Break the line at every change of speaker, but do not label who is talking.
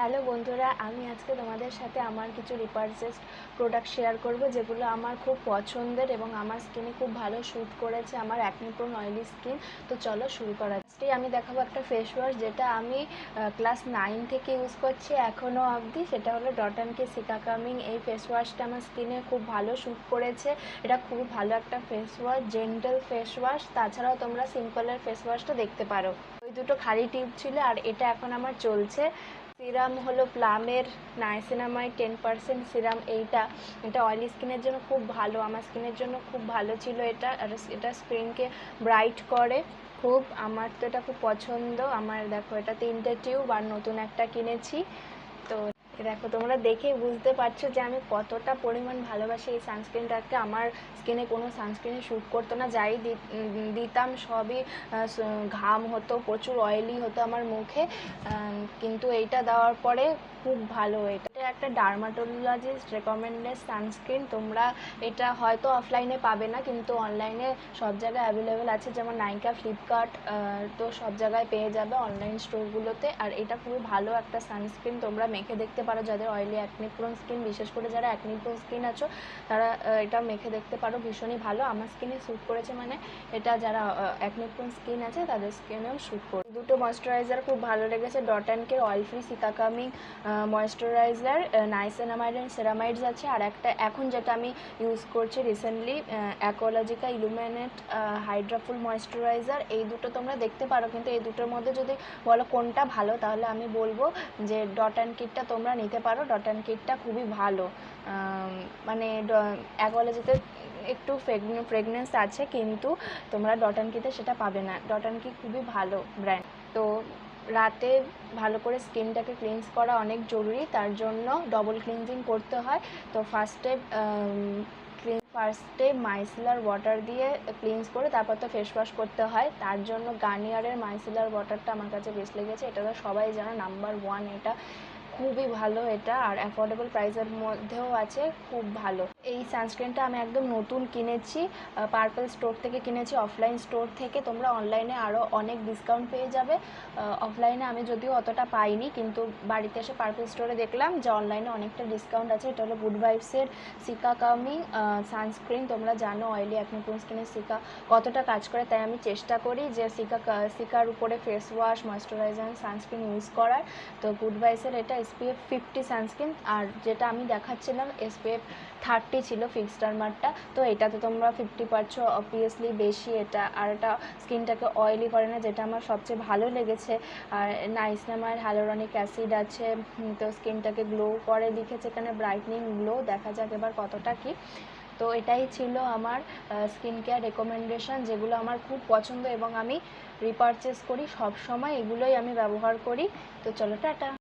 Hello বন্ধুরা, আমি আজকে তোমাদের সাথে আমার কিছু রিপারচেসড প্রোডাক্ট শেয়ার করব যেগুলো আমার খুব পছন্দের এবং আমার স্কিনে খুব ভালো শ্যুট করেছে, আমার অ্যাকনি প্রোন অয়েলি স্কিন। তো চলো শুরু করা যাক। আমি দেখাবো একটা ফেস ওয়াশ যেটা আমি ক্লাস 9 থেকে ইউজ করছি এখনও অবধি। সেটা হলো ডট অ্যান্ড কি সিকাকামিং। এই ফেস ওয়াশটা আমার স্কিনে খুব ভালো শ্যুট করেছে। এটা খুবই ভালো একটা face wash, gentle face wash. তাছাড়াও তোমরা সিম্পলের ফেস ওয়াশটা দেখতে পারো। ওই দুটো খালি টিউব ছিল আর এটা এখন আমার চলছে। সিরাম হলো প্লামের নাইসিনামাইড 10% সিরাম। এটা অয়েলি স্কিনের জন্য খুব ভালো, আমার স্কিনের জন্য খুব ভালো ছিল এটা। আর এটা স্কিনকে ব্রাইট করে খুব। আমার তো এটা খুব পছন্দ। আমার দেখো এটা 3টে টিউব আর নতুন একটা কিনেছি। তো দেখো, তোমরা দেখে বুঝতে পারছো যে আমি কতটা পরিমাণ ভালোবাসি এই সানস্ক্রিনটাকে। আমার স্কিনে কোনো সানস্ক্রিনে শ্যুট করতো না, যাই দিতাম সবই ঘাম হতো, প্রচুর অয়েলি হতো আমার মুখে। কিন্তু এইটা দেওয়ার পরে খুব ভালো। এটা একটা ডার্মাটোলজিস্ট রেকমেন্ডেড সানস্ক্রিন। তোমরা এটা হয়তো অফলাইনে পাবে না, কিন্তু অনলাইনে সব জায়গায় অ্যাভেলেবেল আছে, যেমন নাইকা, ফ্লিপকার্ট, তো সব জায়গায় পেয়ে যাবে অনলাইন স্টোরগুলোতে। আর এটা খুবই ভালো একটা সানস্ক্রিন, তোমরা মেখে দেখতে পারো। যাদের অয়েলি অ্যাকনি প্রোন স্কিন, বিশেষ করে যারা অ্যাকনি প্রোন স্কিন আছো, তারা এটা মেখে দেখতে পারো। ভীষণই ভালো, আমার স্কিনে শ্যুট করেছে। মানে এটা যারা অ্যাকনি প্রোন স্কিন আছে তাদের স্কিনেও শ্যুট করে। দুটো ময়েশ্চারাইজার খুব ভালো লেগেছে। Dot and Key oil free cica calming moisturiser, niacinamide and ceramides আছে। আর একটা এখন যেটা আমি ইউজ করছি recently, Aqualogica illuminate hydrafull moisturiser. এই দুটো তোমরা দেখতে পারো, কিন্তু এই দুটোর মধ্যে যদি বলো কোনটা ভালো, তাহলে আমি বলবো যে ডট অ্যান্ড কিটটা তোমরা নিতে পারো। ডট অ্যান্ড কিটটা খুবই ভালো। মানে অ্যাকোলজিতে একটু ফ্রেগনেন্স আছে, কিন্তু তোমরা ডট অ্যান্ড কিতে সেটা পাবে না। ডট অ্যান্ড কি খুবই ভালো ব্র্যান্ড। তো রাতে ভালো করে স্কিনটাকে ক্লিনস করা অনেক জরুরি, তার জন্য ডবল ক্লিনজিং করতে হয়। তো ফার্স্টে মাইসেলার ওয়াটার দিয়ে ক্লিনস করে তারপর তো ফেস ওয়াশ করতে হয়। তার জন্য গার্নিয়ারের মাইসেলার ওয়াটারটা আমার কাছে বেস্ট লেগেছে। এটা তো সবাই জানো নাম্বার 1, এটা খুবই ভালো। এটা আর অ্যাফোর্ডেবল প্রাইসের মধ্যেও আছে, খুব ভালো। এই সানস্ক্রিনটা আমি একদম নতুন কিনেছি, পার্পল স্টোর থেকে কিনেছি, অফলাইন স্টোর থেকে। তোমরা অনলাইনে আরও অনেক ডিসকাউন্ট পেয়ে যাবে। অফলাইনে আমি যদিও অতটা পাইনি, কিন্তু বাড়িতে এসে পার্পল স্টোরে দেখলাম যে অনলাইনে অনেকটা ডিসকাউন্ট আছে। এটা হলো গুড ভাইবসের সিকাকামিং সানস্ক্রিন। তোমরা জানো অয়েলি অ্যাকনি প্রোন স্কিনের সিকা কতটা কাজ করে, তাই আমি চেষ্টা করি যে সিকার উপরে face wash, moisturiser, sunscreen use করার। তো গুড ভাইবসের এটা SPF 50 সানস্ক্রিন, আর যেটা আমি দেখাচ্ছিলাম SPF 30 ছিল ফিক্সড আর্মারটা। তো এটাতে তোমরা 50 পাচ্ছ, অবভিয়াসলি বেশি এটা। আর এটা স্কিনটাকে অয়েলি করে না, যেটা আমার সবচেয়ে ভালো লেগেছে। আর নাইসিনামাইড হাইলোরনিক অ্যাসিড আছে, তো স্কিনটাকে গ্লো করে লিখেছে এখানে, ব্রাইটনিং গ্লো। দেখা যাক এবার কতটা কি। তো এটাই ছিল আমার স্কিন কেয়ার রেকমেন্ডেশন, যেগুলো আমার খুব পছন্দ এবং আমি রিপারচেস করি সব সময়, এগুলোই আমি ব্যবহার করি। তো চলো টাটা।